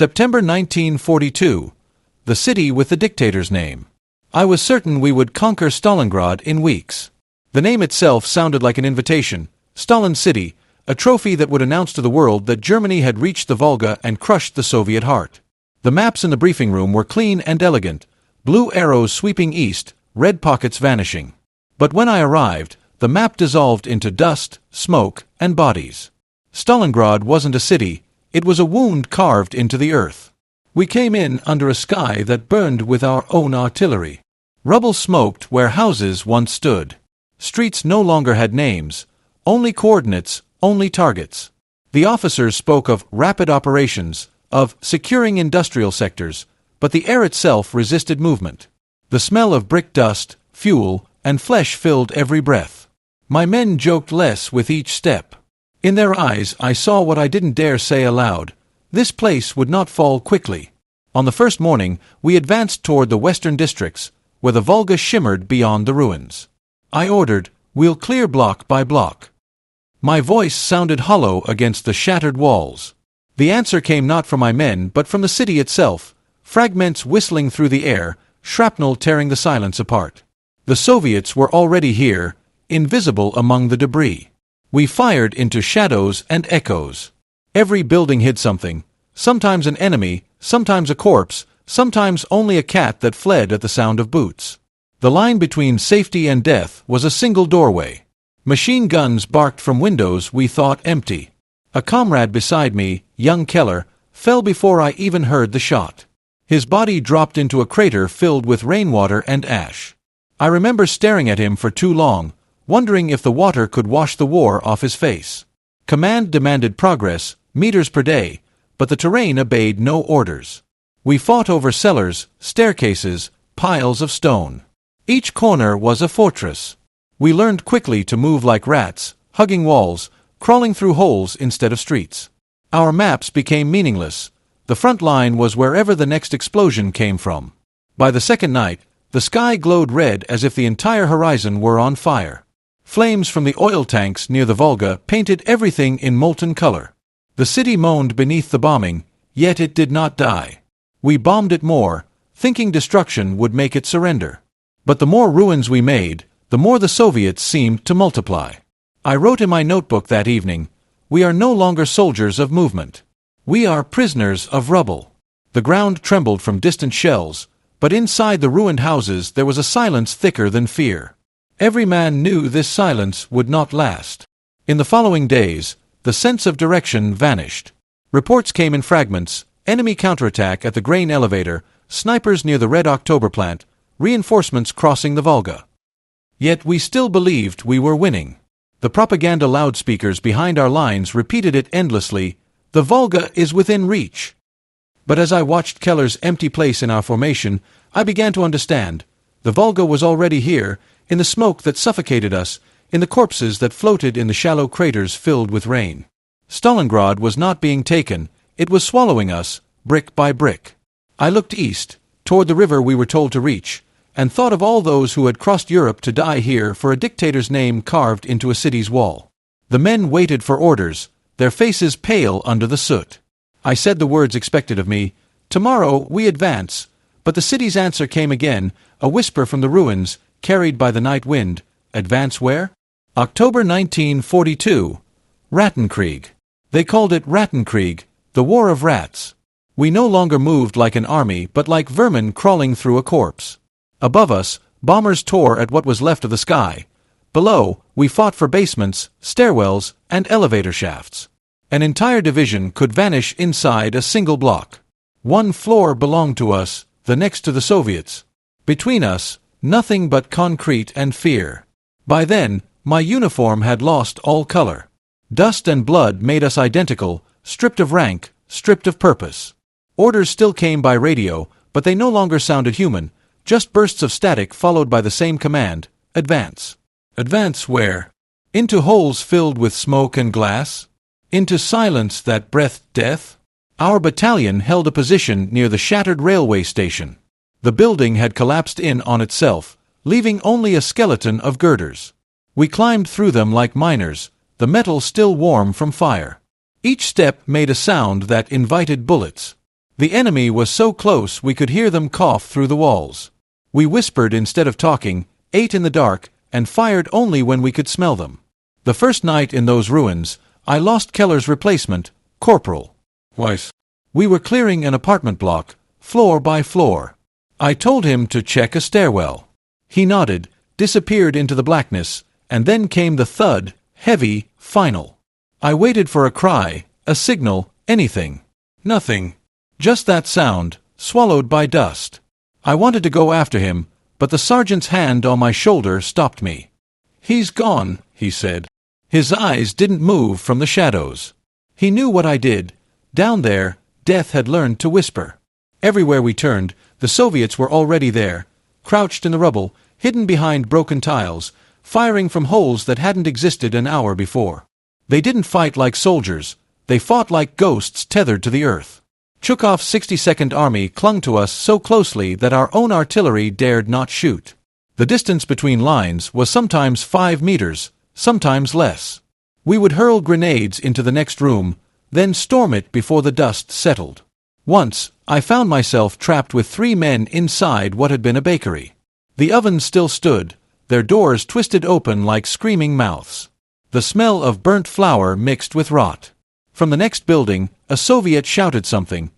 September 1942. The city with the dictator's name. I was certain we would conquer Stalingrad in weeks. The name itself sounded like an invitation. Stalin City, a trophy that would announce to the world that Germany had reached the Volga and crushed the Soviet heart. The maps in the briefing room were clean and elegant, blue arrows sweeping east, red pockets vanishing. But when I arrived, the map dissolved into dust, smoke, and bodies. Stalingrad wasn't a city, it was a wound carved into the earth. We came in under a sky that burned with our own artillery. Rubble smoked where houses once stood. Streets no longer had names, only coordinates, only targets. The officers spoke of rapid operations, of securing industrial sectors, but the air itself resisted movement. The smell of brick dust, fuel, and flesh filled every breath. My men joked less with each step. In their eyes I saw what I didn't dare say aloud. This place would not fall quickly. On the first morning, we advanced toward the western districts, where the Volga shimmered beyond the ruins. I ordered, "We'll clear block by block." My voice sounded hollow against the shattered walls. The answer came not from my men but from the city itself, fragments whistling through the air, shrapnel tearing the silence apart. The Soviets were already here, invisible among the debris. We fired into shadows and echoes. Every building hid something, sometimes an enemy, sometimes a corpse, sometimes only a cat that fled at the sound of boots. The line between safety and death was a single doorway. Machine guns barked from windows we thought empty. A comrade beside me, young Keller, fell before I even heard the shot. His body dropped into a crater filled with rainwater and ash. I remember staring at him for too long, wondering if the water could wash the war off his face. Command demanded progress, meters per day, but the terrain obeyed no orders. We fought over cellars, staircases, piles of stone. Each corner was a fortress. We learned quickly to move like rats, hugging walls, crawling through holes instead of streets. Our maps became meaningless. The front line was wherever the next explosion came from. By the second night, the sky glowed red as if the entire horizon were on fire. Flames from the oil tanks near the Volga painted everything in molten color. The city moaned beneath the bombing, yet it did not die. We bombed it more, thinking destruction would make it surrender. But the more ruins we made, the more the Soviets seemed to multiply. I wrote in my notebook that evening, "We are no longer soldiers of movement. We are prisoners of rubble." The ground trembled from distant shells, but inside the ruined houses there was a silence thicker than fear. Every man knew this silence would not last. In the following days, the sense of direction vanished. Reports came in fragments: enemy counterattack at the grain elevator, snipers near the Red October plant, reinforcements crossing the Volga. Yet we still believed we were winning. The propaganda loudspeakers behind our lines repeated it endlessly: "The Volga is within reach." But as I watched Keller's empty place in our formation, I began to understand. The Volga was already here, in the smoke that suffocated us, in the corpses that floated in the shallow craters filled with rain. Stalingrad was not being taken, it was swallowing us, brick by brick. I looked east, toward the river we were told to reach, and thought of all those who had crossed Europe to die here for a dictator's name carved into a city's wall. The men waited for orders, their faces pale under the soot. I said the words expected of me: "Tomorrow we advance," but the city's answer came again, a whisper from the ruins, carried by the night wind. Advance where? October 1942. Rattenkrieg. They called it Rattenkrieg, the War of Rats. We no longer moved like an army but like vermin crawling through a corpse. Above us, bombers tore at what was left of the sky. Below, we fought for basements, stairwells, and elevator shafts. An entire division could vanish inside a single block. One floor belonged to us, the next to the Soviets. Between us, nothing but concrete and fear. By then, my uniform had lost all color. Dust and blood made us identical, stripped of rank, stripped of purpose. Orders still came by radio, but they no longer sounded human, just bursts of static followed by the same command: advance. Advance where? Into holes filled with smoke and glass? Into silence that breathed death? Our battalion held a position near the shattered railway station. The building had collapsed in on itself, leaving only a skeleton of girders. We climbed through them like miners, the metal still warm from fire. Each step made a sound that invited bullets. The enemy was so close we could hear them cough through the walls. We whispered instead of talking, ate in the dark, and fired only when we could smell them. The first night in those ruins, I lost Keller's replacement, Corporal Weiss. We were clearing an apartment block, floor by floor. I told him to check a stairwell. He nodded, disappeared into the blackness, and then came the thud, heavy, final. I waited for a cry, a signal, anything. Nothing. Just that sound, swallowed by dust. I wanted to go after him, but the sergeant's hand on my shoulder stopped me. "He's gone," he said. His eyes didn't move from the shadows. He knew what I did. Down there, death had learned to whisper. Everywhere we turned, the Soviets were already there, crouched in the rubble, hidden behind broken tiles, firing from holes that hadn't existed an hour before. They didn't fight like soldiers. They fought like ghosts tethered to the earth. Chukhov's 62nd Army clung to us so closely that our own artillery dared not shoot. The distance between lines was sometimes 5 meters, sometimes less. We would hurl grenades into the next room, then storm it before the dust settled. Once, I found myself trapped with 3 men inside what had been a bakery. The ovens still stood, their doors twisted open like screaming mouths. The smell of burnt flour mixed with rot. From the next building, a Soviet shouted something.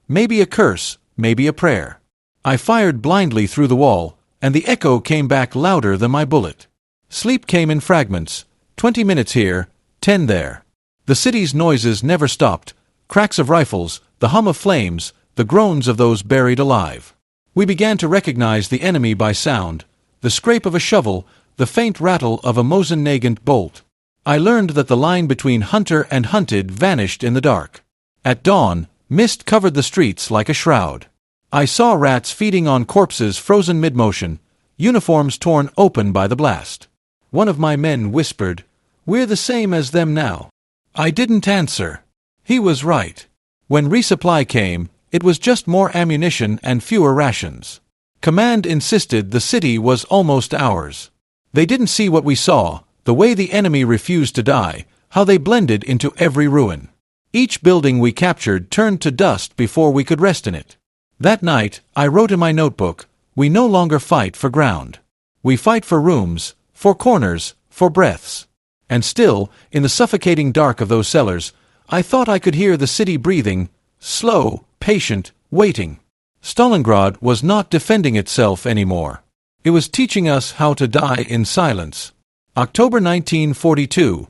Maybe a curse, maybe a prayer. I fired blindly through the wall, and the echo came back louder than my bullet. Sleep came in fragments, 20 minutes here, 10 there. The city's noises never stopped, cracks of rifles, the hum of flames, the groans of those buried alive. We began to recognize the enemy by sound, the scrape of a shovel, the faint rattle of a Mosin-Nagant bolt. I learned that the line between hunter and hunted vanished in the dark. At dawn, mist covered the streets like a shroud. I saw rats feeding on corpses frozen mid-motion, uniforms torn open by the blast. One of my men whispered, "We're the same as them now." I didn't answer. He was right. When resupply came, it was just more ammunition and fewer rations. Command insisted the city was almost ours. They didn't see what we saw, the way the enemy refused to die, how they blended into every ruin. Each building we captured turned to dust before we could rest in it. That night, I wrote in my notebook, "We no longer fight for ground. We fight for rooms, for corners, for breaths." And still, in the suffocating dark of those cellars, I thought I could hear the city breathing, slow, patient, waiting. Stalingrad was not defending itself anymore. It was teaching us how to die in silence. October 1942.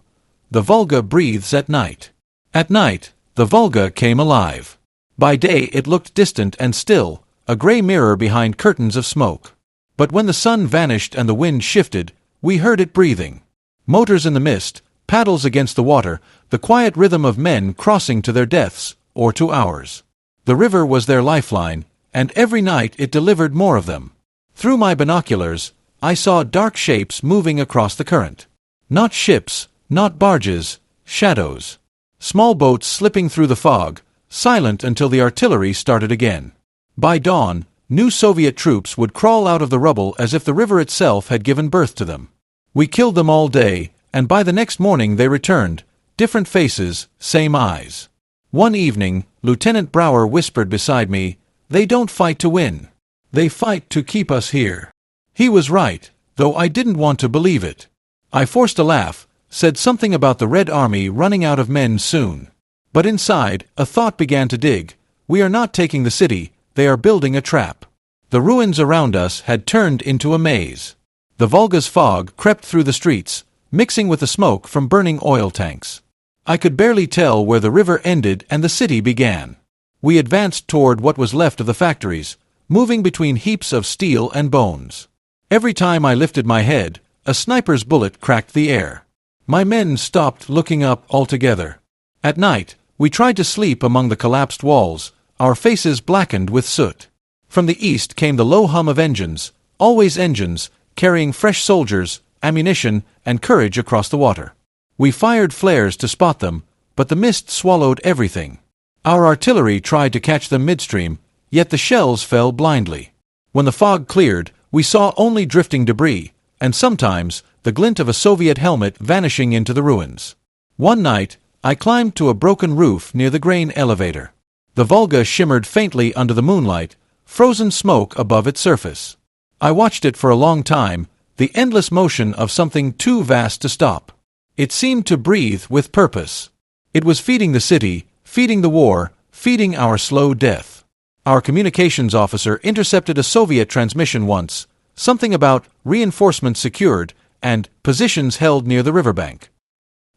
The Volga breathes at night. At night, the Volga came alive. By day it looked distant and still, a gray mirror behind curtains of smoke. But when the sun vanished and the wind shifted, we heard it breathing. Motors in the mist, paddles against the water, the quiet rhythm of men crossing to their deaths, or to ours. The river was their lifeline, and every night it delivered more of them. Through my binoculars, I saw dark shapes moving across the current. Not ships, not barges, shadows. Small boats slipping through the fog, silent until the artillery started again. By dawn, new Soviet troops would crawl out of the rubble as if the river itself had given birth to them. We killed them all day, and by the next morning they returned, different faces, same eyes. One evening, Lieutenant Brower whispered beside me, "They don't fight to win. They fight to keep us here." He was right, though I didn't want to believe it. I forced a laugh, said something about the Red Army running out of men soon. But inside, a thought began to dig. We are not taking the city, they are building a trap. The ruins around us had turned into a maze. The Volga's fog crept through the streets, mixing with the smoke from burning oil tanks. I could barely tell where the river ended and the city began. We advanced toward what was left of the factories, moving between heaps of steel and bones. Every time I lifted my head, a sniper's bullet cracked the air. My men stopped looking up altogether. At night, we tried to sleep among the collapsed walls, our faces blackened with soot. From the east came the low hum of engines, always engines, carrying fresh soldiers, ammunition, and courage across the water. We fired flares to spot them, but the mist swallowed everything. Our artillery tried to catch them midstream, yet the shells fell blindly. When the fog cleared, we saw only drifting debris, and sometimes the glint of a Soviet helmet vanishing into the ruins. One night, I climbed to a broken roof near the grain elevator. The Volga shimmered faintly under the moonlight, frozen smoke above its surface. I watched it for a long time, the endless motion of something too vast to stop. It seemed to breathe with purpose. It was feeding the city, feeding the war, feeding our slow death. Our communications officer intercepted a Soviet transmission once, something about reinforcements secured and positions held near the riverbank.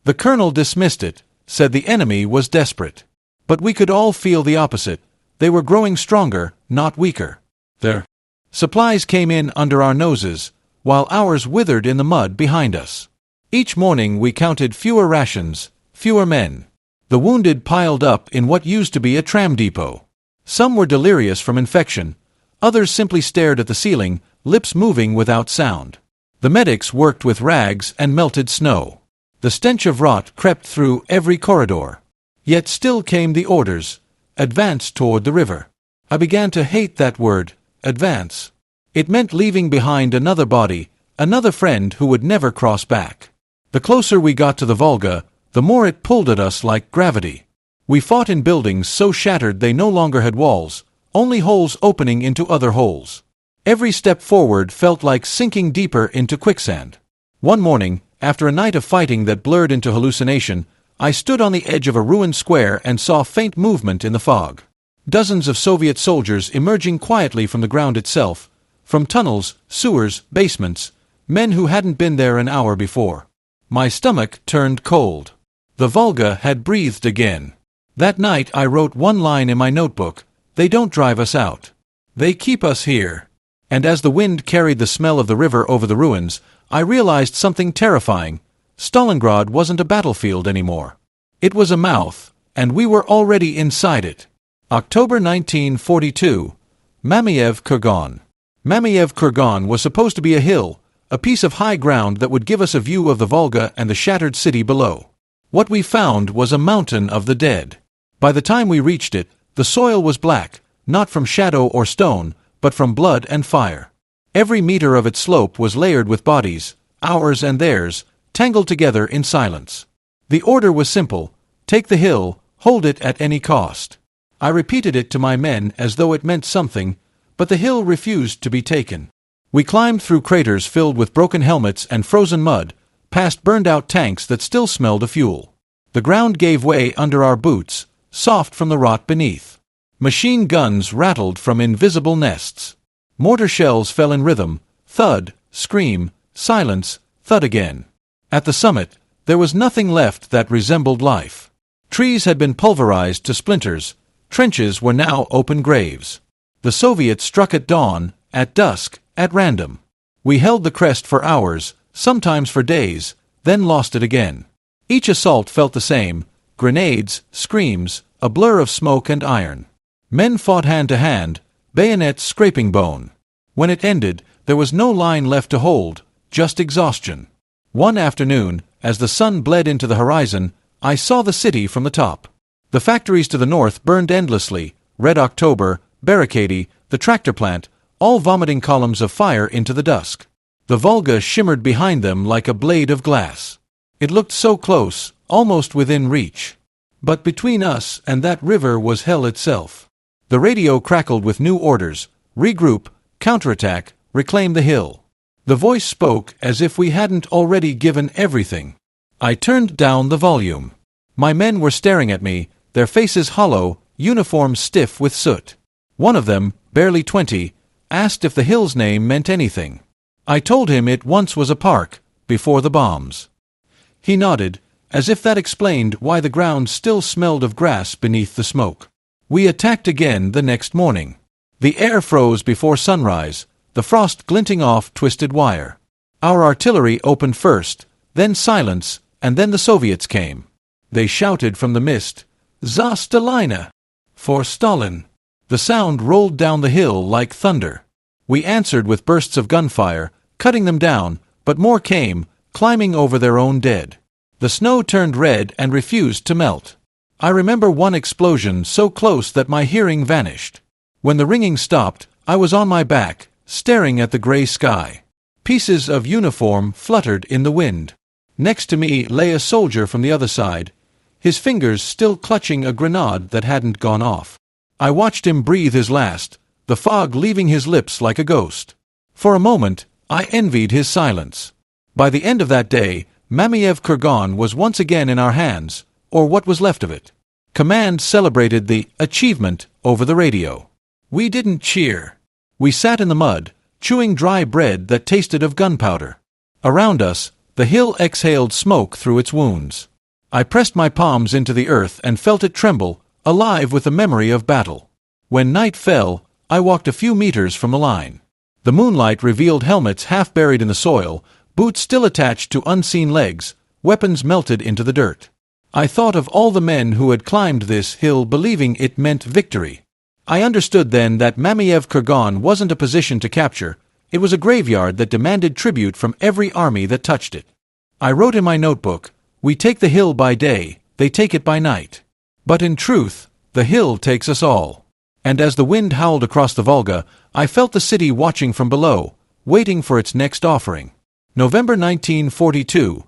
The colonel dismissed it, said the enemy was desperate. But we could all feel the opposite. They were growing stronger, not weaker. Their supplies came in under our noses, while ours withered in the mud behind us. Each morning we counted fewer rations, fewer men. The wounded piled up in what used to be a tram depot. Some were delirious from infection, others simply stared at the ceiling, lips moving without sound. The medics worked with rags and melted snow. The stench of rot crept through every corridor. Yet still came the orders, advance toward the river. I began to hate that word, advance. It meant leaving behind another body, another friend who would never cross back. The closer we got to the Volga, the more it pulled at us like gravity. We fought in buildings so shattered they no longer had walls, only holes opening into other holes. Every step forward felt like sinking deeper into quicksand. One morning, after a night of fighting that blurred into hallucination, I stood on the edge of a ruined square and saw faint movement in the fog. Dozens of Soviet soldiers emerging quietly from the ground itself, from tunnels, sewers, basements, men who hadn't been there an hour before. My stomach turned cold. The Volga had breathed again. That night I wrote one line in my notebook: "They don't drive us out. They keep us here." And as the wind carried the smell of the river over the ruins, I realized something terrifying. Stalingrad wasn't a battlefield anymore. It was a mouth, and we were already inside it. October 1942. Mamiev Kurgan. Mamiev Kurgan was supposed to be a hill, a piece of high ground that would give us a view of the Volga and the shattered city below. What we found was a mountain of the dead. By the time we reached it, the soil was black, not from shadow or stone, but from blood and fire. Every meter of its slope was layered with bodies, ours and theirs, tangled together in silence. The order was simple: take the hill, hold it at any cost. I repeated it to my men as though it meant something, but the hill refused to be taken. We climbed through craters filled with broken helmets and frozen mud, past burned-out tanks that still smelled of fuel. The ground gave way under our boots, soft from the rot beneath. Machine guns rattled from invisible nests. Mortar shells fell in rhythm, thud, scream, silence, thud again. At the summit, there was nothing left that resembled life. Trees had been pulverized to splinters. Trenches were now open graves. The Soviets struck at dawn, at dusk, at random. We held the crest for hours, sometimes for days, then lost it again. Each assault felt the same: grenades, screams, a blur of smoke and iron. Men fought hand to hand, bayonets scraping bone. When it ended, there was no line left to hold, just exhaustion. One afternoon, as the sun bled into the horizon, I saw the city from the top. The factories to the north burned endlessly: Red October, Barricade, the tractor plant, all vomiting columns of fire into the dusk. The Volga shimmered behind them like a blade of glass. It looked so close, almost within reach. But between us and that river was hell itself. The radio crackled with new orders: regroup, counterattack, reclaim the hill. The voice spoke as if we hadn't already given everything. I turned down the volume. My men were staring at me, their faces hollow, uniforms stiff with soot. One of them, barely 20, asked if the hill's name meant anything. I told him it once was a park, before the bombs. He nodded, as if that explained why the ground still smelled of grass beneath the smoke. We attacked again the next morning. The air froze before sunrise, the frost glinting off twisted wire. Our artillery opened first, then silence, and then the Soviets came. They shouted from the mist, "Za Stalina!" For Stalin. The sound rolled down the hill like thunder. We answered with bursts of gunfire, cutting them down, but more came, climbing over their own dead. The snow turned red and refused to melt. I remember one explosion so close that my hearing vanished. When the ringing stopped, I was on my back, staring at the gray sky. Pieces of uniform fluttered in the wind. Next to me lay a soldier from the other side, his fingers still clutching a grenade that hadn't gone off. I watched him breathe his last, the fog leaving his lips like a ghost. For a moment, I envied his silence. By the end of that day, Mamiev Kurgan was once again in our hands, or what was left of it. Command celebrated the achievement over the radio. We didn't cheer. We sat in the mud, chewing dry bread that tasted of gunpowder. Around us, the hill exhaled smoke through its wounds. I pressed my palms into the earth and felt it tremble, alive with the memory of battle. When night fell, I walked a few meters from the line. The moonlight revealed helmets half buried in the soil, boots still attached to unseen legs, weapons melted into the dirt. I thought of all the men who had climbed this hill believing it meant victory. I understood then that Mamiev Kurgan wasn't a position to capture, it was a graveyard that demanded tribute from every army that touched it. I wrote in my notebook, "We take the hill by day, they take it by night." But in truth, the hill takes us all. And as the wind howled across the Volga, I felt the city watching from below, waiting for its next offering. November 1942.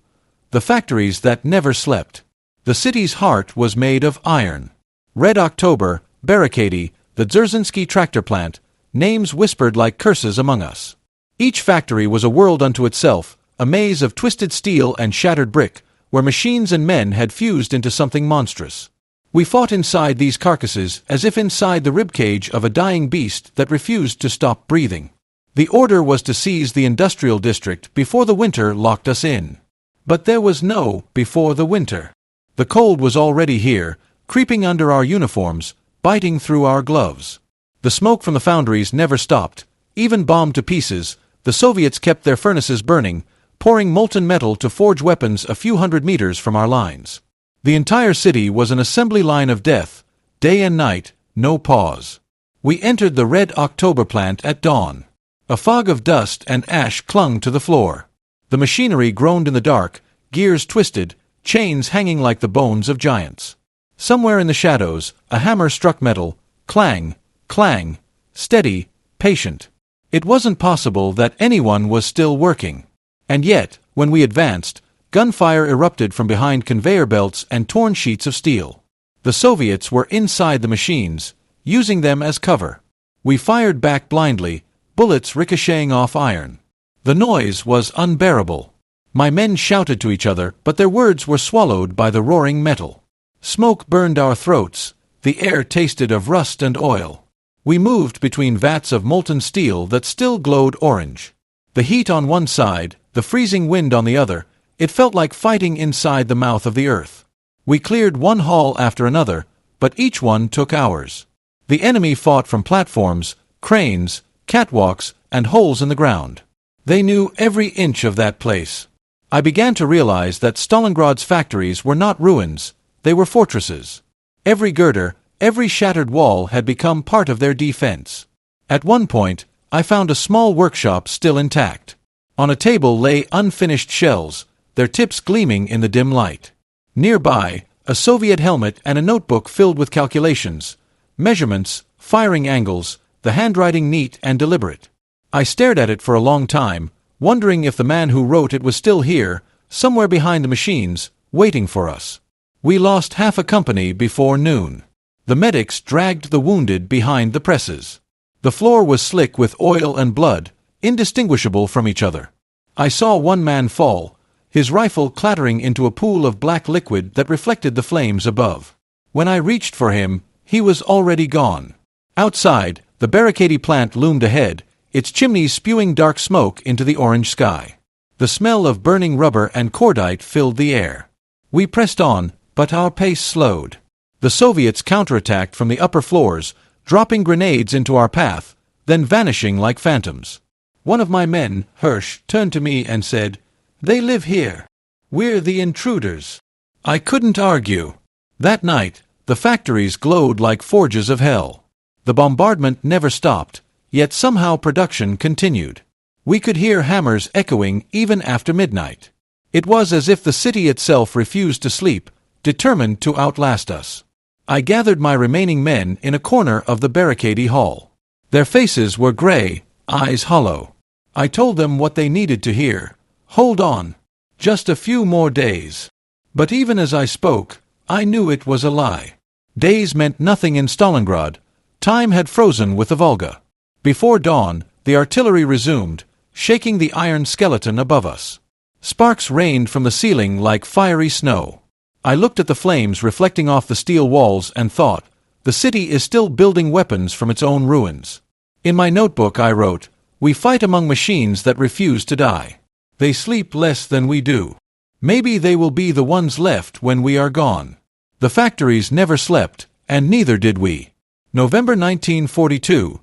The factories that never slept. The city's heart was made of iron. Red October, Barricady, the Dzerzhinsky tractor plant, names whispered like curses among us. Each factory was a world unto itself, a maze of twisted steel and shattered brick, where machines and men had fused into something monstrous. We fought inside these carcasses as if inside the ribcage of a dying beast that refused to stop breathing. The order was to seize the industrial district before the winter locked us in. But there was no before the winter. The cold was already here, creeping under our uniforms, biting through our gloves. The smoke from the foundries never stopped. Even bombed to pieces, the Soviets kept their furnaces burning, pouring molten metal to forge weapons a few hundred meters from our lines. The entire city was an assembly line of death, day and night, no pause. We entered the Red October plant at dawn. A fog of dust and ash clung to the floor. The machinery groaned in the dark, gears twisted, chains hanging like the bones of giants. Somewhere in the shadows, a hammer struck metal, clang, clang, steady, patient. It wasn't possible that anyone was still working. And yet, when we advanced, gunfire erupted from behind conveyor belts and torn sheets of steel. The Soviets were inside the machines, using them as cover. We fired back blindly, bullets ricocheting off iron. The noise was unbearable. My men shouted to each other, but their words were swallowed by the roaring metal. Smoke burned our throats, the air tasted of rust and oil. We moved between vats of molten steel that still glowed orange. The heat on one side, the freezing wind on the other, it felt like fighting inside the mouth of the earth. We cleared one hall after another, but each one took hours. The enemy fought from platforms, cranes, catwalks, and holes in the ground. They knew every inch of that place. I began to realize that Stalingrad's factories were not ruins, they were fortresses. Every girder, every shattered wall had become part of their defense. At one point, I found a small workshop still intact. On a table lay unfinished shells, their tips gleaming in the dim light. Nearby, a Soviet helmet and a notebook filled with calculations, measurements, firing angles, the handwriting neat and deliberate. I stared at it for a long time, wondering if the man who wrote it was still here, somewhere behind the machines, waiting for us. We lost half a company before noon. The medics dragged the wounded behind the presses. The floor was slick with oil and blood, indistinguishable from each other. I saw one man fall, his rifle clattering into a pool of black liquid that reflected the flames above. When I reached for him, he was already gone. Outside, the Barricady plant loomed ahead, its chimneys spewing dark smoke into the orange sky. The smell of burning rubber and cordite filled the air. We pressed on, but our pace slowed. The Soviets counterattacked from the upper floors, dropping grenades into our path, then vanishing like phantoms. One of my men, Hirsch, turned to me and said, "They live here. We're the intruders." I couldn't argue. That night, the factories glowed like forges of hell. The bombardment never stopped, yet somehow production continued. We could hear hammers echoing even after midnight. It was as if the city itself refused to sleep, determined to outlast us. I gathered my remaining men in a corner of the Barricady hall. Their faces were gray, eyes hollow. I told them what they needed to hear. Hold on. Just a few more days. But even as I spoke, I knew it was a lie. Days meant nothing in Stalingrad. Time had frozen with the Volga. Before dawn, the artillery resumed, shaking the iron skeleton above us. Sparks rained from the ceiling like fiery snow. I looked at the flames reflecting off the steel walls and thought, the city is still building weapons from its own ruins. In my notebook I wrote, "We fight among machines that refuse to die. They sleep less than we do. Maybe they will be the ones left when we are gone." The factories never slept, and neither did we. November 1942.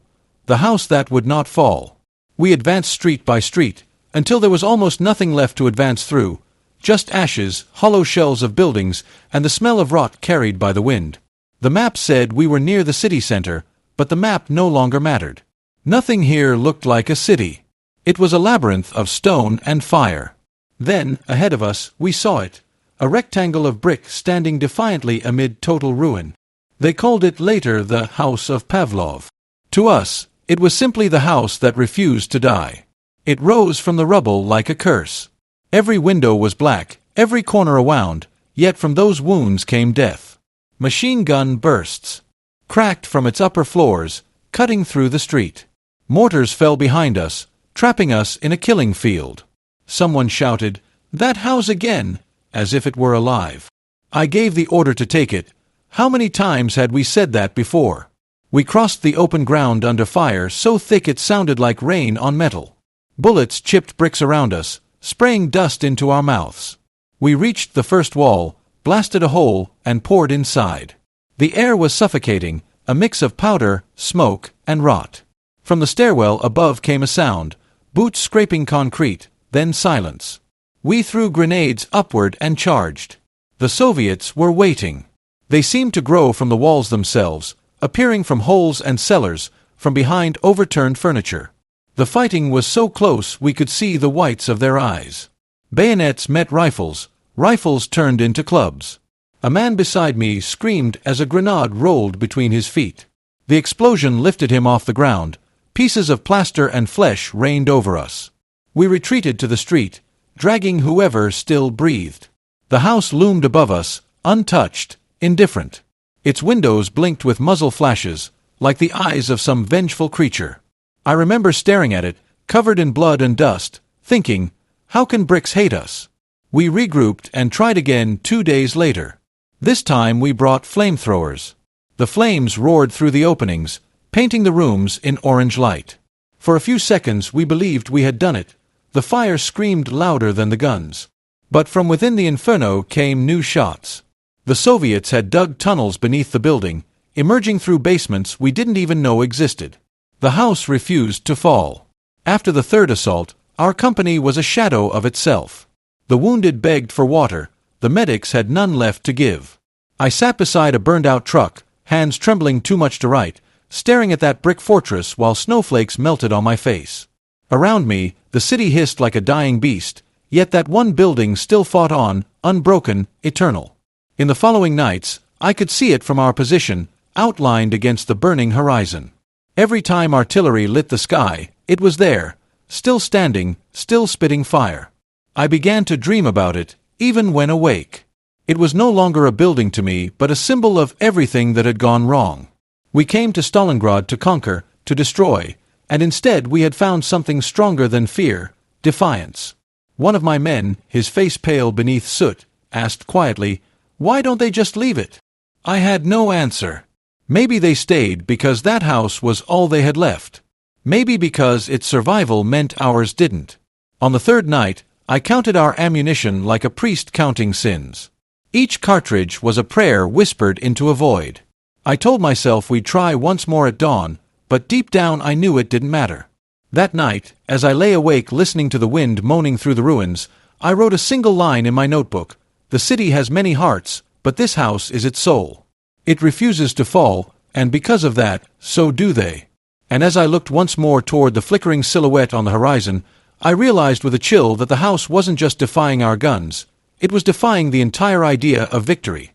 The house that would not fall. We advanced street by street, until there was almost nothing left to advance through, just ashes, hollow shells of buildings, and the smell of rot carried by the wind. The map said we were near the city center, but the map no longer mattered. Nothing here looked like a city. It was a labyrinth of stone and fire. Then, ahead of us, we saw it, a rectangle of brick standing defiantly amid total ruin. They called it later the House of Pavlov. To us, it was simply the house that refused to die. It rose from the rubble like a curse. Every window was black, every corner a wound, yet from those wounds came death. Machine gun bursts, cracked from its upper floors, cutting through the street. Mortars fell behind us, trapping us in a killing field. Someone shouted, "That house again," as if it were alive. I gave the order to take it. How many times had we said that before? We crossed the open ground under fire so thick it sounded like rain on metal. Bullets chipped bricks around us, spraying dust into our mouths. We reached the first wall, blasted a hole, and poured inside. The air was suffocating, a mix of powder, smoke, and rot. From the stairwell above came a sound, boots scraping concrete, then silence. We threw grenades upward and charged. The Soviets were waiting. They seemed to grow from the walls themselves, appearing from holes and cellars, from behind overturned furniture. The fighting was so close we could see the whites of their eyes. Bayonets met rifles, rifles turned into clubs. A man beside me screamed as a grenade rolled between his feet. The explosion lifted him off the ground. Pieces of plaster and flesh rained over us. We retreated to the street, dragging whoever still breathed. The house loomed above us, untouched, indifferent. Its windows blinked with muzzle flashes, like the eyes of some vengeful creature. I remember staring at it, covered in blood and dust, thinking, how can bricks hate us? We regrouped and tried again 2 days later. This time we brought flamethrowers. The flames roared through the openings, painting the rooms in orange light. For a few seconds we believed we had done it. The fire screamed louder than the guns. But from within the inferno came new shots. The Soviets had dug tunnels beneath the building, emerging through basements we didn't even know existed. The house refused to fall. After the third assault, our company was a shadow of itself. The wounded begged for water. The medics had none left to give. I sat beside a burned-out truck, hands trembling too much to write, staring at that brick fortress while snowflakes melted on my face. Around me, the city hissed like a dying beast, yet that one building still fought on, unbroken, eternal. In the following nights, I could see it from our position, outlined against the burning horizon. Every time artillery lit the sky, it was there, still standing, still spitting fire. I began to dream about it, even when awake. It was no longer a building to me, but a symbol of everything that had gone wrong. We came to Stalingrad to conquer, to destroy, and instead we had found something stronger than fear, defiance. One of my men, his face pale beneath soot, asked quietly, "Why don't they just leave it?" I had no answer. Maybe they stayed because that house was all they had left. Maybe because its survival meant ours didn't. On the third night, I counted our ammunition like a priest counting sins. Each cartridge was a prayer whispered into a void. I told myself we'd try once more at dawn, but deep down I knew it didn't matter. That night, as I lay awake listening to the wind moaning through the ruins, I wrote a single line in my notebook. The city has many hearts, but this house is its soul. It refuses to fall, and because of that, so do they. And as I looked once more toward the flickering silhouette on the horizon, I realized with a chill that the house wasn't just defying our guns, it was defying the entire idea of victory.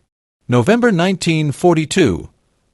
November 1942.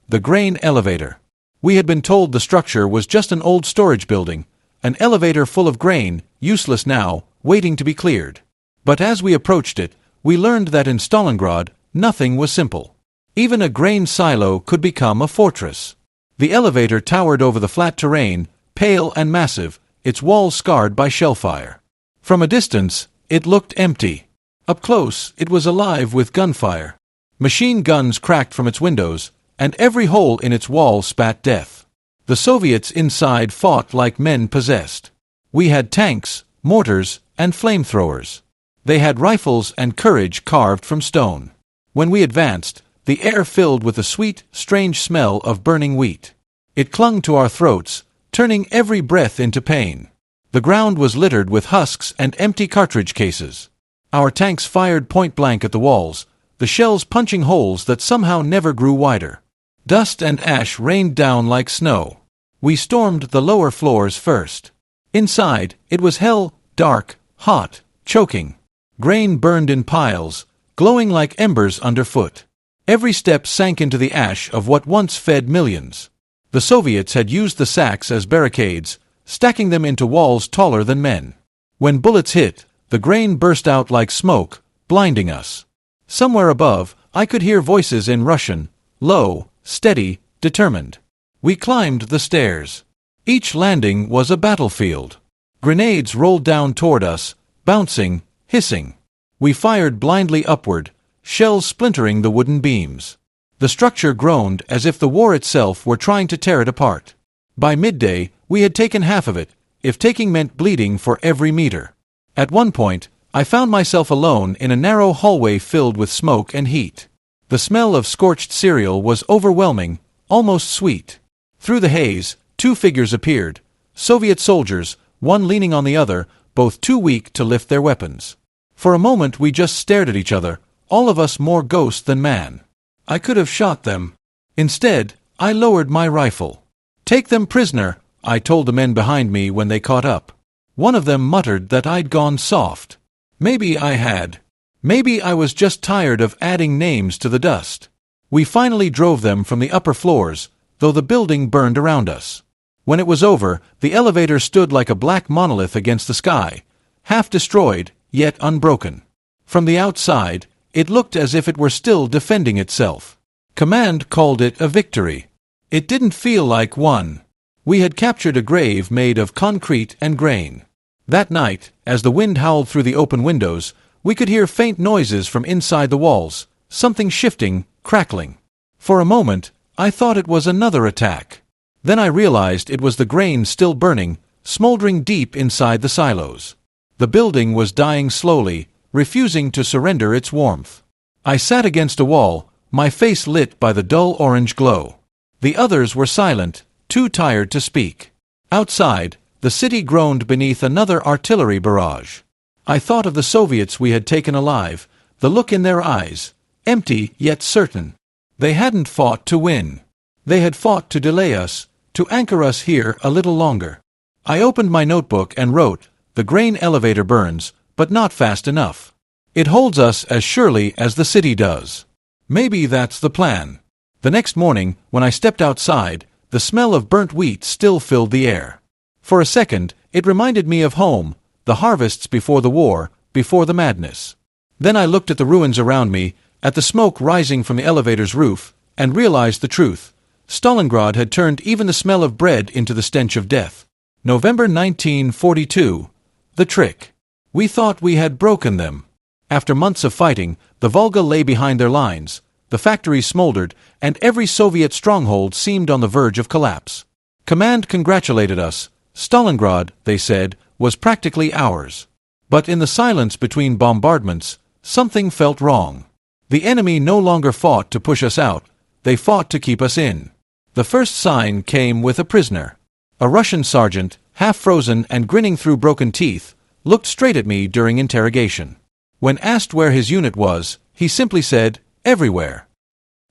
The grain elevator. We had been told the structure was just an old storage building, an elevator full of grain, useless now, waiting to be cleared. But as we approached it, we learned that in Stalingrad, nothing was simple. Even a grain silo could become a fortress. The elevator towered over the flat terrain, pale and massive, its walls scarred by shellfire. From a distance, it looked empty. Up close, it was alive with gunfire. Machine guns cracked from its windows, and every hole in its wall spat death. The Soviets inside fought like men possessed. We had tanks, mortars, and flamethrowers. They had rifles and courage carved from stone. When we advanced, the air filled with the sweet, strange smell of burning wheat. It clung to our throats, turning every breath into pain. The ground was littered with husks and empty cartridge cases. Our tanks fired point-blank at the walls, the shells punching holes that somehow never grew wider. Dust and ash rained down like snow. We stormed the lower floors first. Inside, it was hell, dark, hot, choking. Grain burned in piles, glowing like embers underfoot. Every step sank into the ash of what once fed millions. The Soviets had used the sacks as barricades, stacking them into walls taller than men. When bullets hit, the grain burst out like smoke, blinding us. Somewhere above, I could hear voices in Russian, low, steady, determined. We climbed the stairs. Each landing was a battlefield. Grenades rolled down toward us, bouncing, hissing. We fired blindly upward, shells splintering the wooden beams. The structure groaned as if the war itself were trying to tear it apart. By midday, we had taken half of it, if taking meant bleeding for every meter. At one point, I found myself alone in a narrow hallway filled with smoke and heat. The smell of scorched cereal was overwhelming, almost sweet. Through the haze, two figures appeared, Soviet soldiers, one leaning on the other, both too weak to lift their weapons. For a moment we just stared at each other, all of us more ghost than man. I could have shot them. Instead, I lowered my rifle. "Take them prisoner," I told the men behind me when they caught up. One of them muttered that I'd gone soft. Maybe I had. Maybe I was just tired of adding names to the dust. We finally drove them from the upper floors, though the building burned around us. When it was over, the elevator stood like a black monolith against the sky, half destroyed, yet unbroken. From the outside, it looked as if it were still defending itself. Command called it a victory. It didn't feel like one. We had captured a grave made of concrete and grain. That night, as the wind howled through the open windows, we could hear faint noises from inside the walls, something shifting, crackling. For a moment, I thought it was another attack. Then I realized it was the grain still burning, smoldering deep inside the silos. The building was dying slowly, refusing to surrender its warmth. I sat against a wall, my face lit by the dull orange glow. The others were silent, too tired to speak. Outside, the city groaned beneath another artillery barrage. I thought of the Soviets we had taken alive, the look in their eyes, empty yet certain. They hadn't fought to win. They had fought to delay us, to anchor us here a little longer. I opened my notebook and wrote, "The grain elevator burns, but not fast enough. It holds us as surely as the city does." Maybe that's the plan. The next morning, when I stepped outside, the smell of burnt wheat still filled the air. For a second, it reminded me of home, the harvests before the war, before the madness. Then I looked at the ruins around me, at the smoke rising from the elevator's roof, and realized the truth. Stalingrad had turned even the smell of bread into the stench of death. November 1942. The trick. We thought we had broken them. After months of fighting, the Volga lay behind their lines, the factories smoldered, and every Soviet stronghold seemed on the verge of collapse. Command congratulated us. Stalingrad, they said, was practically ours. But in the silence between bombardments, something felt wrong. The enemy no longer fought to push us out, they fought to keep us in. The first sign came with a prisoner. A Russian sergeant, half frozen and grinning through broken teeth, looked straight at me during interrogation. When asked where his unit was, he simply said, "Everywhere."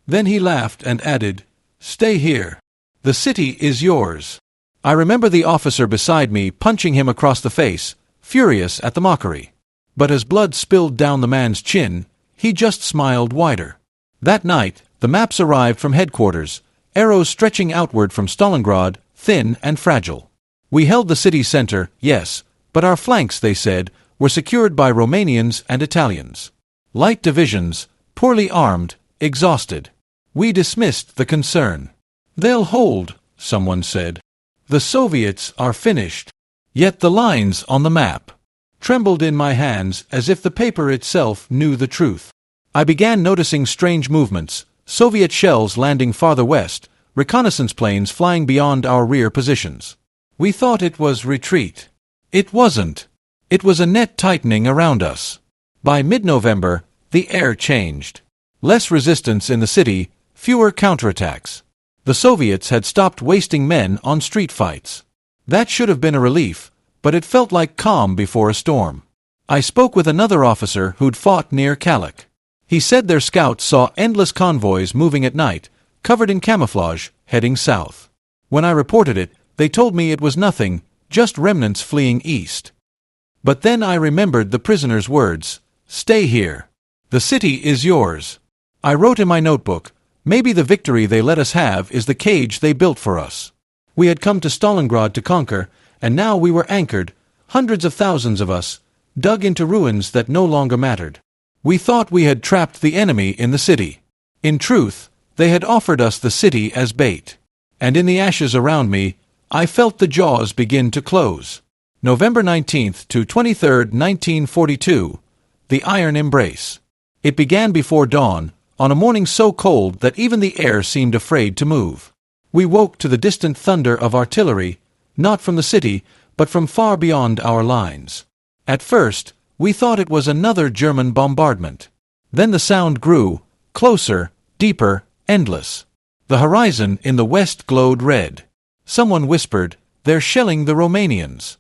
Then he laughed and added, "Stay here. The city is yours." I remember the officer beside me punching him across the face, furious at the mockery. But as blood spilled down the man's chin, he just smiled wider. That night, the maps arrived from headquarters, arrows stretching outward from Stalingrad, thin and fragile. We held the city center, yes, but our flanks, they said, were secured by Romanians and Italians. Light divisions, poorly armed, exhausted. We dismissed the concern. "They'll hold," someone said. "The Soviets are finished." Yet the lines on the map trembled in my hands as if the paper itself knew the truth. I began noticing strange movements, Soviet shells landing farther west, reconnaissance planes flying beyond our rear positions. We thought it was retreat. It wasn't. It was a net tightening around us. By mid-November, the air changed. Less resistance in the city, fewer counterattacks. The Soviets had stopped wasting men on street fights. That should have been a relief, but it felt like calm before a storm. I spoke with another officer who'd fought near Kalach. He said their scouts saw endless convoys moving at night, covered in camouflage, heading south. When I reported it, they told me it was nothing, just remnants fleeing east. But then I remembered the prisoner's words, "Stay here. The city is yours." I wrote in my notebook, maybe the victory they let us have is the cage they built for us. We had come to Stalingrad to conquer, and now we were anchored, hundreds of thousands of us, dug into ruins that no longer mattered. We thought we had trapped the enemy in the city. In truth, they had offered us the city as bait. And in the ashes around me, I felt the jaws begin to close. November 19th to 23rd, 1942, the Iron Embrace. It began before dawn, on a morning so cold that even the air seemed afraid to move. We woke to the distant thunder of artillery, not from the city, but from far beyond our lines. At first, we thought it was another German bombardment. Then the sound grew, closer, deeper, endless. The horizon in the west glowed red. Someone whispered, "They're shelling the Romanians."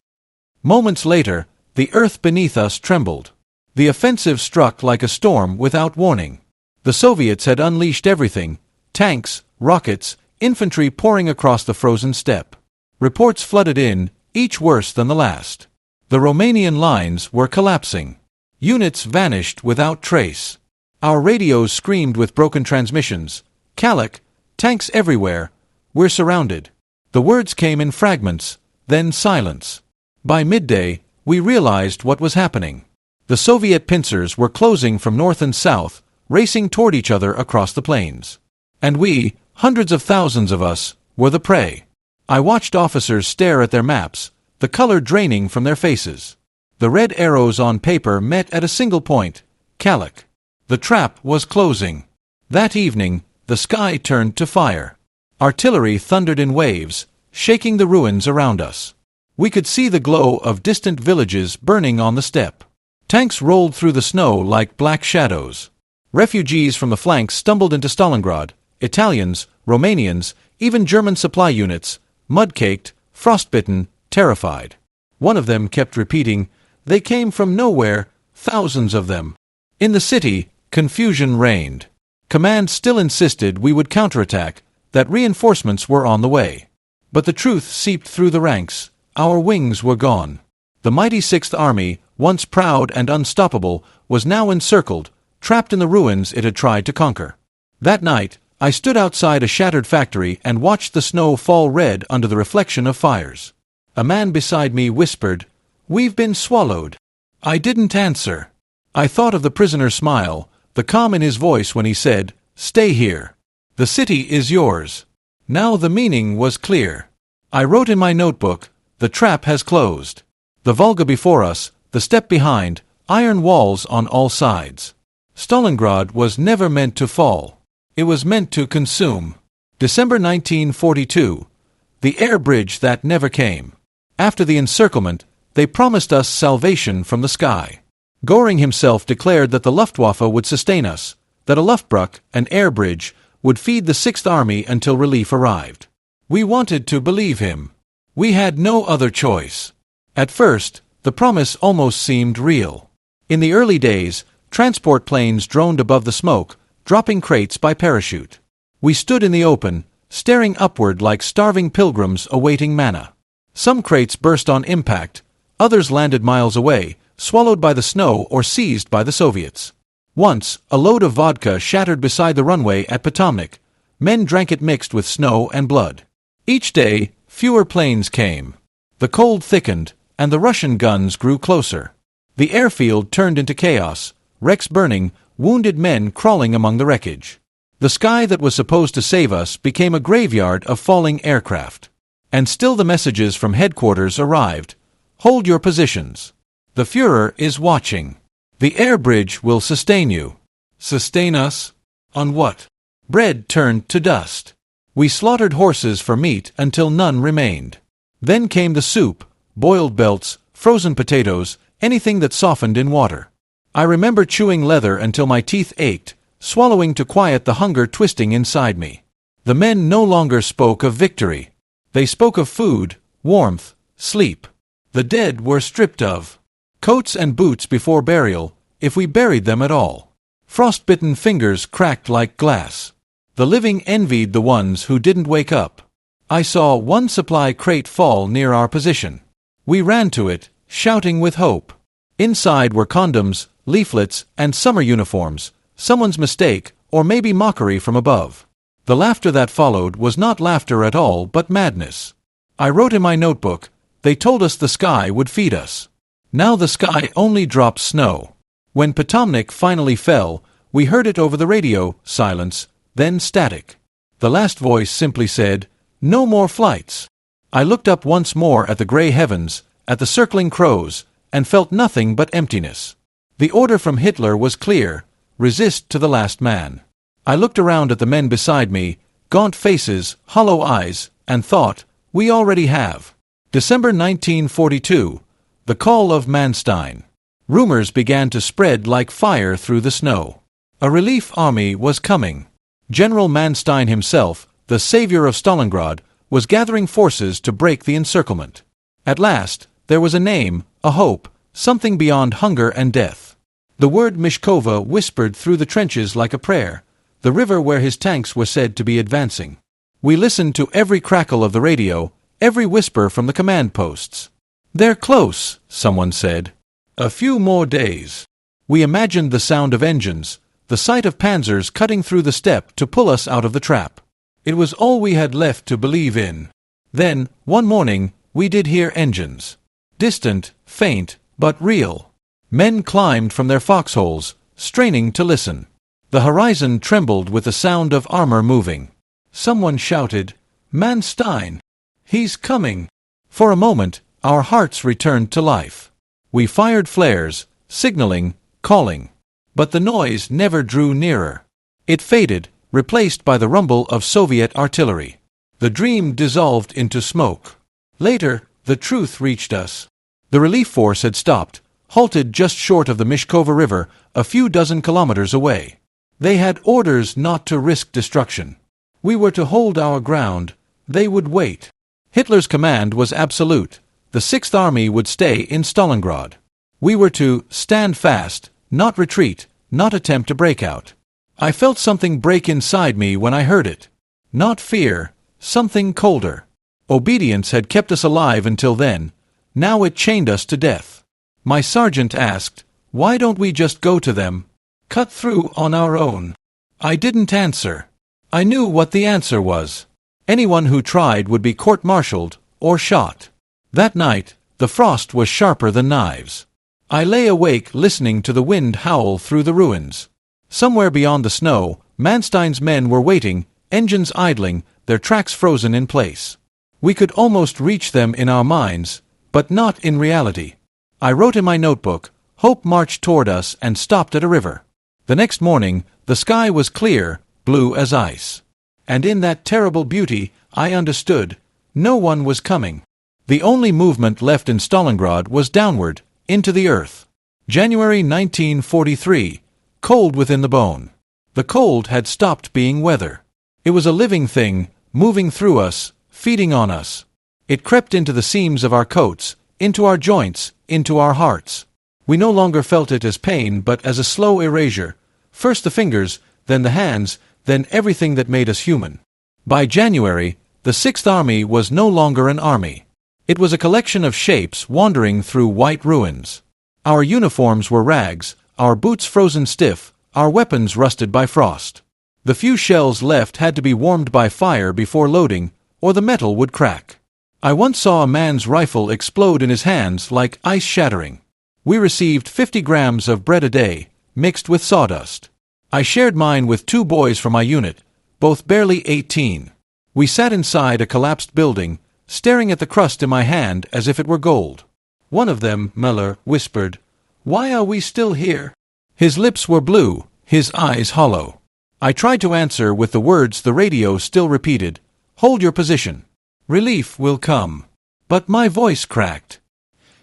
Moments later, the earth beneath us trembled. The offensive struck like a storm without warning. The Soviets had unleashed everything: tanks, rockets, infantry pouring across the frozen steppe. Reports flooded in, each worse than the last. The Romanian lines were collapsing. Units vanished without trace. Our radios screamed with broken transmissions. "Kalach, tanks everywhere. We're surrounded." The words came in fragments, then silence. By midday, we realized what was happening. The Soviet pincers were closing from north and south, racing toward each other across the plains. And we, hundreds of thousands of us, were the prey. I watched officers stare at their maps, the color draining from their faces. The red arrows on paper met at a single point: Kalach. The trap was closing. That evening, the sky turned to fire. Artillery thundered in waves, shaking the ruins around us. We could see the glow of distant villages burning on the steppe. Tanks rolled through the snow like black shadows. Refugees from the flanks stumbled into Stalingrad, Italians, Romanians, even German supply units, mud-caked, frostbitten, terrified. One of them kept repeating, "They came from nowhere, thousands of them." In the city, confusion reigned. Command still insisted we would counterattack, that reinforcements were on the way. But the truth seeped through the ranks: our wings were gone. The mighty Sixth Army, once proud and unstoppable, was now encircled, trapped in the ruins it had tried to conquer. That night, I stood outside a shattered factory and watched the snow fall red under the reflection of fires. A man beside me whispered, "We've been swallowed." I didn't answer. I thought of the prisoner's smile, the calm in his voice when he said, "Stay here. The city is yours." Now the meaning was clear. I wrote in my notebook, "The trap has closed." The Volga before us, the steppe behind, iron walls on all sides. Stalingrad was never meant to fall. It was meant to consume. December 1942. The air bridge that never came. After the encirclement, they promised us salvation from the sky. Göring himself declared that the Luftwaffe would sustain us, that a Luftbrücke, an air bridge, would feed the Sixth Army until relief arrived. We wanted to believe him. We had no other choice. At first, the promise almost seemed real. In the early days, transport planes droned above the smoke, dropping crates by parachute. We stood in the open, staring upward like starving pilgrims awaiting manna. Some crates burst on impact, others landed miles away, swallowed by the snow or seized by the Soviets. Once, a load of vodka shattered beside the runway at Potomnik. Men drank it mixed with snow and blood. Each day, fewer planes came. The cold thickened, and the Russian guns grew closer. The airfield turned into chaos, wrecks burning, wounded men crawling among the wreckage. The sky that was supposed to save us became a graveyard of falling aircraft. And still the messages from headquarters arrived. Hold your positions. The Führer is watching. The air bridge will sustain you. Sustain us? On what? Bread turned to dust. We slaughtered horses for meat until none remained. Then came the soup, boiled belts, frozen potatoes, anything that softened in water. I remember chewing leather until my teeth ached, swallowing to quiet the hunger twisting inside me. The men no longer spoke of victory. They spoke of food, warmth, sleep. The dead were stripped of coats and boots before burial, if we buried them at all. Frostbitten fingers cracked like glass. The living envied the ones who didn't wake up. I saw one supply crate fall near our position. We ran to it, shouting with hope. Inside were condoms, leaflets, and summer uniforms, someone's mistake, or maybe mockery from above. The laughter that followed was not laughter at all but madness. I wrote in my notebook, they told us the sky would feed us. Now the sky only drops snow. When Potomnik finally fell, we heard it over the radio, silence, then static. The last voice simply said, "No more flights." I looked up once more at the gray heavens, at the circling crows, and felt nothing but emptiness. The order from Hitler was clear, resist to the last man. I looked around at the men beside me, gaunt faces, hollow eyes, and thought, we already have. December 1942, the call of Manstein. Rumors began to spread like fire through the snow. A relief army was coming. General Manstein himself, the savior of Stalingrad, was gathering forces to break the encirclement. At last, there was a name, a hope, something beyond hunger and death. The word Mishkova whispered through the trenches like a prayer, the river where his tanks were said to be advancing. We listened to every crackle of the radio, every whisper from the command posts. "They're close," someone said. "A few more days." We imagined the sound of engines, the sight of panzers cutting through the steppe to pull us out of the trap. It was all we had left to believe in. Then, one morning, we did hear engines. Distant, faint, but real. Men climbed from their foxholes, straining to listen. The horizon trembled with the sound of armor moving. Someone shouted, "Manstein! He's coming!" For a moment, our hearts returned to life. We fired flares, signaling, calling. But the noise never drew nearer. It faded, replaced by the rumble of Soviet artillery. The dream dissolved into smoke. Later, the truth reached us. The relief force had stopped, halted just short of the Mishkova River, a few dozen kilometers away. They had orders not to risk destruction. We were to hold our ground. They would wait. Hitler's command was absolute. The Sixth Army would stay in Stalingrad. We were to stand fast, not retreat, not attempt to break out. I felt something break inside me when I heard it. Not fear, something colder. Obedience had kept us alive until then. Now it chained us to death. My sergeant asked, "Why don't we just go to them? Cut through on our own?" I didn't answer. I knew what the answer was. Anyone who tried would be court-martialed or shot. That night, the frost was sharper than knives. I lay awake listening to the wind howl through the ruins. Somewhere beyond the snow, Manstein's men were waiting, engines idling, their tracks frozen in place. We could almost reach them in our minds, but not in reality. I wrote in my notebook, hope marched toward us and stopped at a river. The next morning, the sky was clear, blue as ice. And in that terrible beauty, I understood, no one was coming. The only movement left in Stalingrad was downward, into the earth. January 1943, cold within the bone. The cold had stopped being weather. It was a living thing, moving through us, feeding on us. It crept into the seams of our coats, into our joints, into our hearts. We no longer felt it as pain but as a slow erasure, first the fingers, then the hands, then everything that made us human. By January, the Sixth Army was no longer an army. It was a collection of shapes wandering through white ruins. Our uniforms were rags, our boots frozen stiff, our weapons rusted by frost. The few shells left had to be warmed by fire before loading, or the metal would crack. I once saw a man's rifle explode in his hands like ice shattering. We received 50 grams of bread a day, mixed with sawdust. I shared mine with 2 boys from my unit, both barely 18. We sat inside a collapsed building, staring at the crust in my hand as if it were gold. One of them, Müller, whispered, "Why are we still here?" His lips were blue, his eyes hollow. I tried to answer with the words the radio still repeated, "Hold your position. Relief will come." But my voice cracked.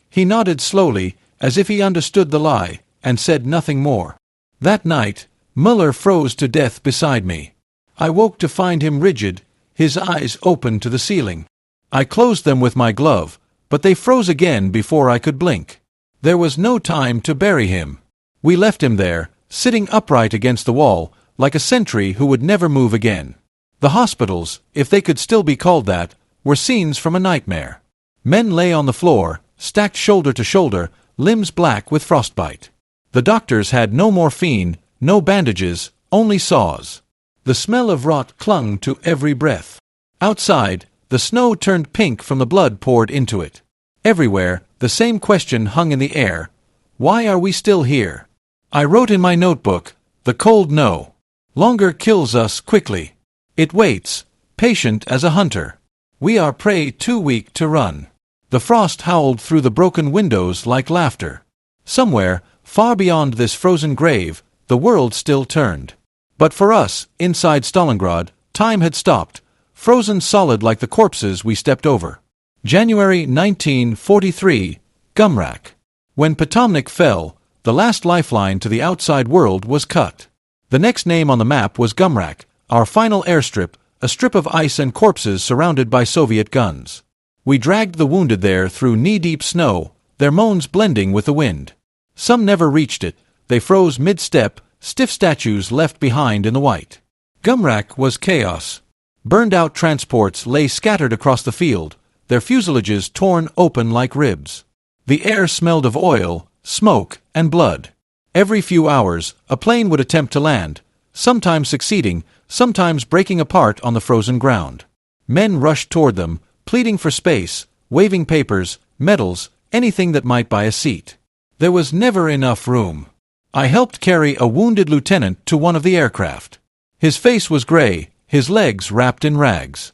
He nodded slowly, as if he understood the lie, and said nothing more. That night, Müller froze to death beside me. I woke to find him rigid, his eyes open to the ceiling. I closed them with my glove, but they froze again before I could blink. There was no time to bury him. We left him there, sitting upright against the wall, like a sentry who would never move again. The hospitals, if they could still be called that, were scenes from a nightmare. Men lay on the floor, stacked shoulder to shoulder, limbs black with frostbite. The doctors had no morphine, no bandages, only saws. The smell of rot clung to every breath. Outside, the snow turned pink from the blood poured into it. Everywhere, the same question hung in the air. Why are we still here? I wrote in my notebook, "The cold no longer kills us quickly. It waits, patient as a hunter. We are prey too weak to run." The frost howled through the broken windows like laughter. Somewhere, far beyond this frozen grave, the world still turned. But for us, inside Stalingrad, time had stopped, frozen solid like the corpses we stepped over. January 1943, Gumrak. When Potomnik fell, the last lifeline to the outside world was cut. The next name on the map was Gumrak, our final airstrip, a strip of ice and corpses surrounded by Soviet guns. We dragged the wounded there through knee-deep snow, their moans blending with the wind. Some never reached it, they froze mid-step, stiff statues left behind in the white. Gumrak was chaos. Burned-out transports lay scattered across the field, their fuselages torn open like ribs. The air smelled of oil, smoke, and blood. Every few hours, a plane would attempt to land, sometimes succeeding, sometimes breaking apart on the frozen ground. Men rushed toward them, pleading for space, waving papers, medals, anything that might buy a seat. There was never enough room. I helped carry a wounded lieutenant to one of the aircraft. His face was gray, his legs wrapped in rags.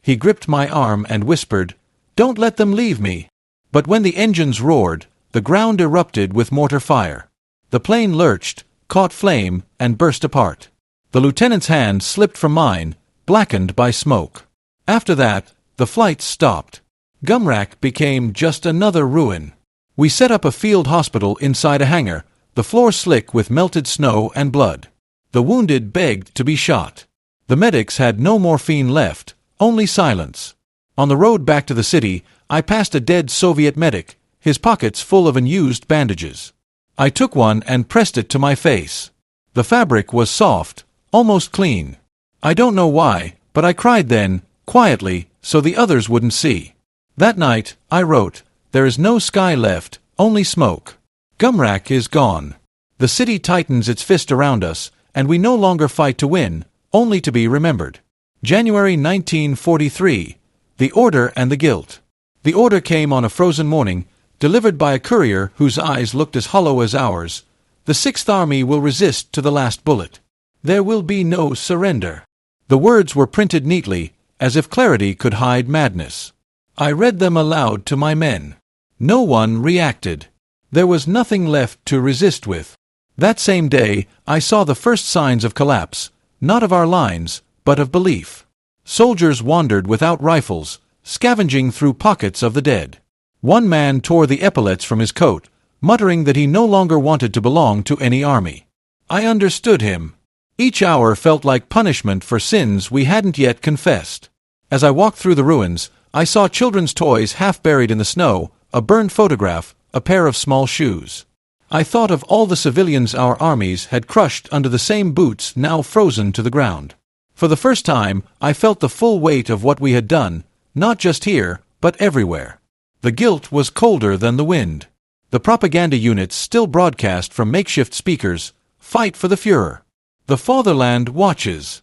He gripped my arm and whispered, "Don't let them leave me." But when the engines roared, the ground erupted with mortar fire. The plane lurched, caught flame, and burst apart. The lieutenant's hand slipped from mine, blackened by smoke. After that, the flights stopped. Gumrak became just another ruin. We set up a field hospital inside a hangar, the floor slick with melted snow and blood. The wounded begged to be shot. The medics had no morphine left, only silence. On the road back to the city, I passed a dead Soviet medic, his pockets full of unused bandages. I took one and pressed it to my face. The fabric was soft, almost clean. I don't know why, but I cried then, quietly, so the others wouldn't see. That night, I wrote, "There is no sky left, only smoke. Gumrak is gone. The city tightens its fist around us, and we no longer fight to win, only to be remembered." January 1943, The Order and the Guilt. The order came on a frozen morning, delivered by a courier whose eyes looked as hollow as ours. "The Sixth Army will resist to the last bullet. There will be no surrender." The words were printed neatly, as if clarity could hide madness. I read them aloud to my men. No one reacted. There was nothing left to resist with. That same day, I saw the first signs of collapse, not of our lines, but of belief. Soldiers wandered without rifles, scavenging through pockets of the dead. One man tore the epaulets from his coat, muttering that he no longer wanted to belong to any army. I understood him. Each hour felt like punishment for sins we hadn't yet confessed. As I walked through the ruins, I saw children's toys half buried in the snow, a burned photograph, a pair of small shoes. I thought of all the civilians our armies had crushed under the same boots now frozen to the ground. For the first time, I felt the full weight of what we had done, not just here, but everywhere. The guilt was colder than the wind. The propaganda units still broadcast from makeshift speakers, "Fight for the Führer. The fatherland watches."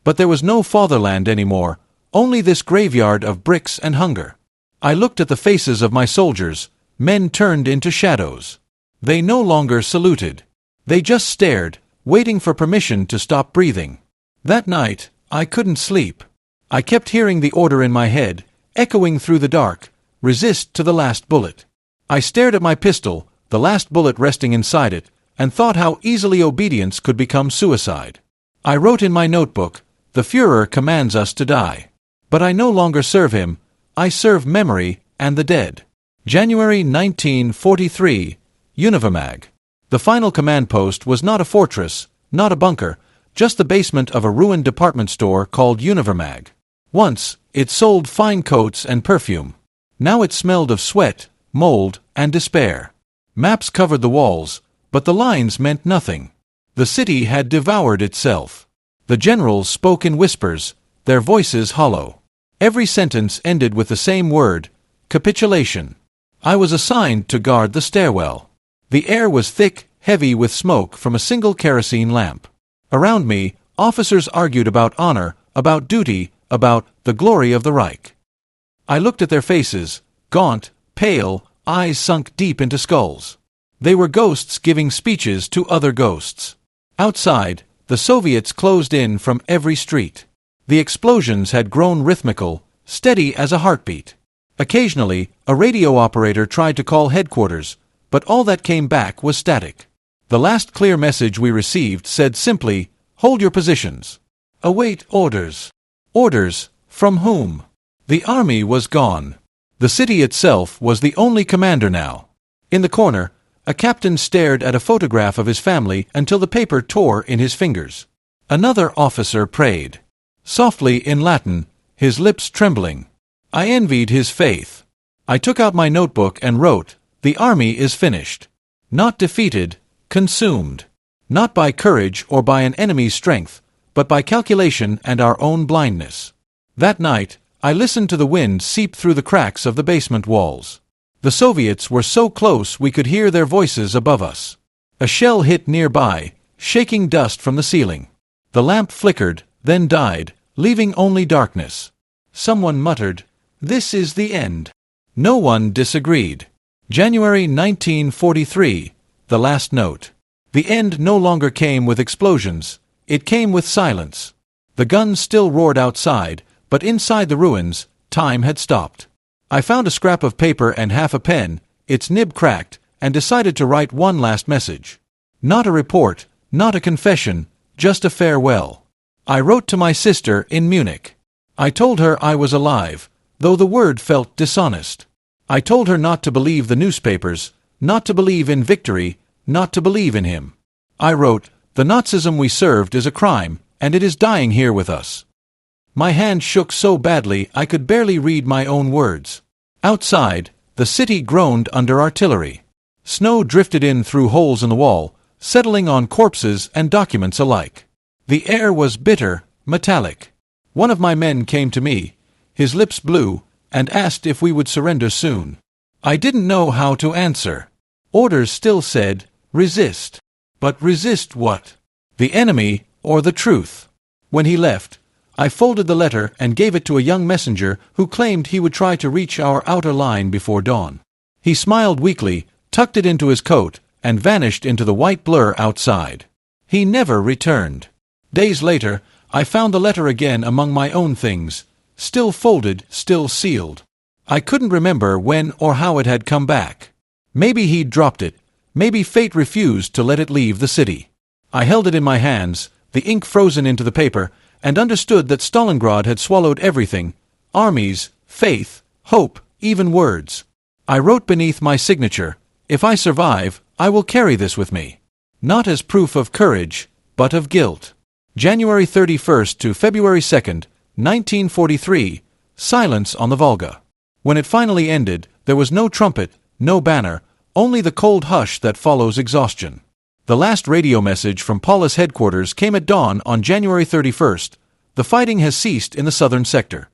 But there was no fatherland anymore, only this graveyard of bricks and hunger. I looked at the faces of my soldiers, men turned into shadows. They no longer saluted. They just stared, waiting for permission to stop breathing. That night, I couldn't sleep. I kept hearing the order in my head, echoing through the dark, resist to the last bullet. I stared at my pistol, the last bullet resting inside it, and thought how easily obedience could become suicide. I wrote in my notebook, "The Führer commands us to die. But I no longer serve him, I serve memory and the dead." January 1943, Univermag. The final command post was not a fortress, not a bunker, just the basement of a ruined department store called Univermag. Once, it sold fine coats and perfume. Now it smelled of sweat, mold, and despair. Maps covered the walls, but the lines meant nothing. The city had devoured itself. The generals spoke in whispers, their voices hollow. Every sentence ended with the same word, capitulation. I was assigned to guard the stairwell. The air was thick, heavy with smoke from a single kerosene lamp. Around me, officers argued about honor, about duty, about the glory of the Reich. I looked at their faces, gaunt, pale, eyes sunk deep into skulls. They were ghosts giving speeches to other ghosts. Outside, the Soviets closed in from every street. The explosions had grown rhythmical, steady as a heartbeat. Occasionally, a radio operator tried to call headquarters, but all that came back was static. The last clear message we received said simply, "Hold your positions. Await orders." Orders? From whom? The army was gone. The city itself was the only commander now. In the corner, a captain stared at a photograph of his family until the paper tore in his fingers. Another officer prayed. Softly in Latin, his lips trembling. I envied his faith. I took out my notebook and wrote, "The army is finished. Not defeated, consumed. Not by courage or by an enemy's strength, but by calculation and our own blindness." That night, I listened to the wind seep through the cracks of the basement walls. The Soviets were so close we could hear their voices above us. A shell hit nearby, shaking dust from the ceiling. The lamp flickered, then died, leaving only darkness. Someone muttered, "This is the end." No one disagreed. January 1943, the last note. The end no longer came with explosions, it came with silence. The guns still roared outside, but inside the ruins, time had stopped. I found a scrap of paper and half a pen, its nib cracked, and decided to write one last message. Not a report, not a confession, just a farewell. I wrote to my sister in Munich. I told her I was alive, though the word felt dishonest. I told her not to believe the newspapers, not to believe in victory, not to believe in him. I wrote, "The Nazism we served is a crime, and it is dying here with us." My hand shook so badly I could barely read my own words. Outside, the city groaned under artillery. Snow drifted in through holes in the wall, settling on corpses and documents alike. The air was bitter, metallic. One of my men came to me, his lips blue, and asked if we would surrender soon. I didn't know how to answer. Orders still said, "Resist." But resist what? The enemy or the truth? When he left, I folded the letter and gave it to a young messenger who claimed he would try to reach our outer line before dawn. He smiled weakly, tucked it into his coat, and vanished into the white blur outside. He never returned. Days later, I found the letter again among my own things, still folded, still sealed. I couldn't remember when or how it had come back. Maybe he'd dropped it. Maybe fate refused to let it leave the city. I held it in my hands, the ink frozen into the paper, and understood that Stalingrad had swallowed everything: armies, faith, hope, even words. I wrote beneath my signature, "If I survive, I will carry this with me." Not as proof of courage, but of guilt. January 31st to February 2nd, 1943, silence on the Volga. When it finally ended, there was no trumpet, no banner, only the cold hush that follows exhaustion. The last radio message from Paula's headquarters came at dawn on January 31st. The fighting has ceased in the southern sector.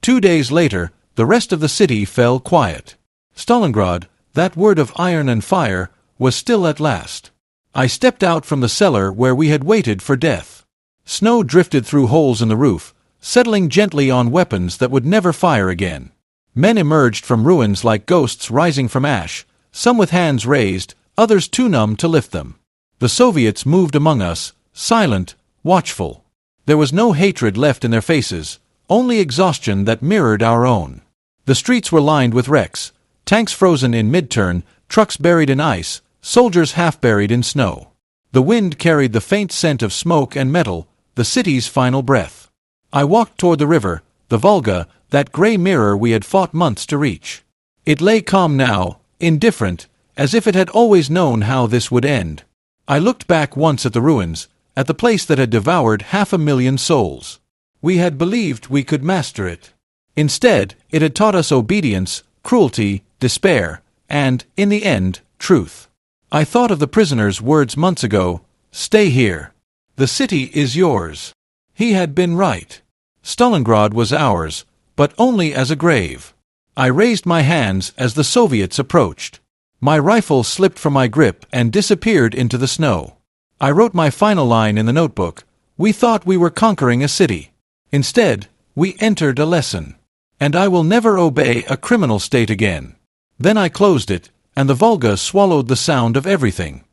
2 days later, the rest of the city fell quiet. Stalingrad, that word of iron and fire, was still at last. I stepped out from the cellar where we had waited for death. Snow drifted through holes in the roof, settling gently on weapons that would never fire again. Men emerged from ruins like ghosts rising from ash, some with hands raised, others too numb to lift them. The Soviets moved among us, silent, watchful. There was no hatred left in their faces, only exhaustion that mirrored our own. The streets were lined with wrecks, tanks frozen in mid-turn, trucks buried in ice, soldiers half buried in snow. The wind carried the faint scent of smoke and metal, the city's final breath. I walked toward the river, the Volga, that gray mirror we had fought months to reach. It lay calm now, indifferent, as if it had always known how this would end. I looked back once at the ruins, at the place that had devoured 500,000 souls. We had believed we could master it. Instead, it had taught us obedience, cruelty, despair, and, in the end, truth. I thought of the prisoner's words months ago, "Stay here. The city is yours." He had been right. Stalingrad was ours, but only as a grave. I raised my hands as the Soviets approached. My rifle slipped from my grip and disappeared into the snow. I wrote my final line in the notebook. We thought we were conquering a city. Instead, we entered a lesson. And I will never obey a criminal state again. Then I closed it, and the Volga swallowed the sound of everything.